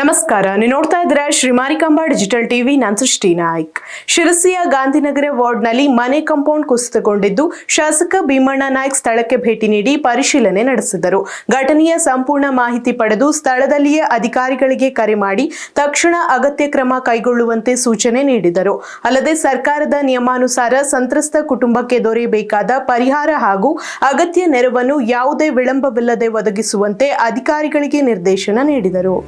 ನಮಸ್ಕಾರ, ನೀವು ನೋಡ್ತಾ ಇದ್ದೀರಾ ಶ್ರೀಮಾರಿಕಾಂಬಾ ಡಿಜಿಟಲ್ ಟಿವಿ. ನಾನು ಸೃಷ್ಟಿ ನಾಯ್ಕ್. ಶಿರಸಿಯ ಗಾಂಧಿನಗರ ವಾರ್ಡ್ನಲ್ಲಿ ಮನೆ ಕಾಂಪೌಂಡ್ ಕುಸಿತಗೊಂಡಿದ್ದು, ಶಾಸಕ ಭೀಮಣ್ಣ ನಾಯ್ಕ್ ಸ್ಥಳಕ್ಕೆ ಭೇಟಿ ನೀಡಿ ಪರಿಶೀಲನೆ ನಡೆಸಿದರು. ಘಟನೆಯ ಸಂಪೂರ್ಣ ಮಾಹಿತಿ ಪಡೆದು ಸ್ಥಳದಲ್ಲಿಯೇ ಅಧಿಕಾರಿಗಳಿಗೆ ಕರೆ ಮಾಡಿ ತಕ್ಷಣ ಅಗತ್ಯ ಕ್ರಮ ಕೈಗೊಳ್ಳುವಂತೆ ಸೂಚನೆ ನೀಡಿದರು. ಅಲ್ಲದೆ ಸರ್ಕಾರದ ನಿಯಮಾನುಸಾರ ಸಂತ್ರಸ್ತ ಕುಟುಂಬಕ್ಕೆ ದೊರೆಯಬೇಕಾದ ಪರಿಹಾರ ಹಾಗೂ ಅಗತ್ಯ ನೆರವನ್ನು ಯಾವುದೇ ವಿಳಂಬವಿಲ್ಲದೆ ಒದಗಿಸುವಂತೆ ಅಧಿಕಾರಿಗಳಿಗೆ ನಿರ್ದೇಶನ ನೀಡಿದರು.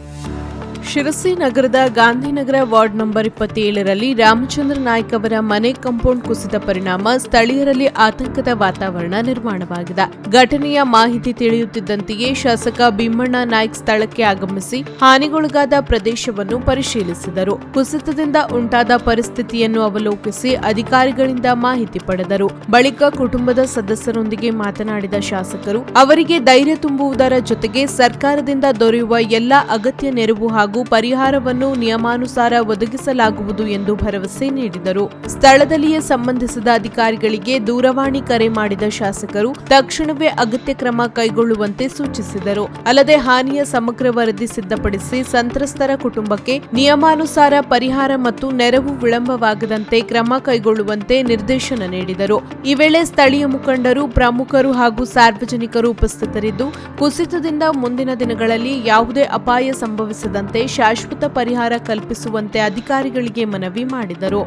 ಶಿರಸಿ ನಗರದ ಗಾಂಧಿನಗರ ವಾರ್ಡ್ ನಂಬರ್ 27ರಲ್ಲಿ ರಾಮಚಂದ್ರ ನಾಯ್ಕ್ ಅವರ ಮನೆ ಕಾಂಪೌಂಡ್ ಕುಸಿದ ಪರಿಣಾಮ ಸ್ಥಳೀಯರಲ್ಲಿ ಆತಂಕದ ವಾತಾವರಣ ನಿರ್ಮಾಣವಾಗಿದೆ. ಘಟನೆಯ ಮಾಹಿತಿ ತಿಳಿಯುತ್ತಿದ್ದಂತೆಯೇ ಶಾಸಕ ಭೀಮಣ್ಣ ನಾಯ್ಕ್ ಸ್ಥಳಕ್ಕೆ ಆಗಮಿಸಿ ಹಾನಿಗೊಳಗಾದ ಪ್ರದೇಶವನ್ನು ಪರಿಶೀಲಿಸಿದರು. ಕುಸಿತದಿಂದ ಉಂಟಾದ ಪರಿಸ್ಥಿತಿಯನ್ನು ಅವಲೋಕಿಸಿ ಅಧಿಕಾರಿಗಳಿಂದ ಮಾಹಿತಿ ಪಡೆದರು. ಬಳಿಕ ಕುಟುಂಬದ ಸದಸ್ಯರೊಂದಿಗೆ ಮಾತನಾಡಿದ ಶಾಸಕರು ಅವರಿಗೆ ಧೈರ್ಯ ತುಂಬುವುದರ ಜೊತೆಗೆ ಸರ್ಕಾರದಿಂದ ದೊರೆಯುವ ಎಲ್ಲಾ ಅಗತ್ಯ ನೆರವು ಹಾಗೂ ಪರಿಹಾರವನ್ನು ನಿಯಮಾನುಸಾರ ಒದಗಿಸಲಾಗುವುದು ಎಂದು ಭರವಸೆ ನೀಡಿದರು. ಸ್ಥಳದಲ್ಲಿಯೇ ಸಂಬಂಧಿಸಿದ ಅಧಿಕಾರಿಗಳಿಗೆ ದೂರವಾಣಿ ಕರೆ ಮಾಡಿದ ಶಾಸಕರು ತಕ್ಷಣವೇ ಅಗತ್ಯ ಕ್ರಮ ಕೈಗೊಳ್ಳುವಂತೆ ಸೂಚಿಸಿದರು. ಅಲ್ಲದೆ ಹಾನಿಯ ಸಮಗ್ರ ವರದಿ ಸಿದ್ಧಪಡಿಸಿ ಸಂತ್ರಸ್ತರ ಕುಟುಂಬಕ್ಕೆ ನಿಯಮಾನುಸಾರ ಪರಿಹಾರ ಮತ್ತು ನೆರವು ವಿಳಂಬವಾಗದಂತೆ ಕ್ರಮ ಕೈಗೊಳ್ಳುವಂತೆ ನಿರ್ದೇಶನ ನೀಡಿದರು. ಈ ವೇಳೆ ಸ್ಥಳೀಯ ಮುಖಂಡರು, ಪ್ರಮುಖರು ಹಾಗೂ ಸಾರ್ವಜನಿಕರು ಉಪಸ್ಥಿತರಿದ್ದು, ಕುಸಿತದಿಂದ ಮುಂದಿನ ದಿನಗಳಲ್ಲಿ ಯಾವುದೇ ಅಪಾಯ ಸಂಭವಿಸದಂತೆ ಶಾಶ್ವತ ಪರಿಹಾರ ಕಲ್ಪಿಸುವಂತೆ ಅಧಿಕಾರಿಗಳಿಗೆ ಮನವಿ ಮಾಡಿದರು.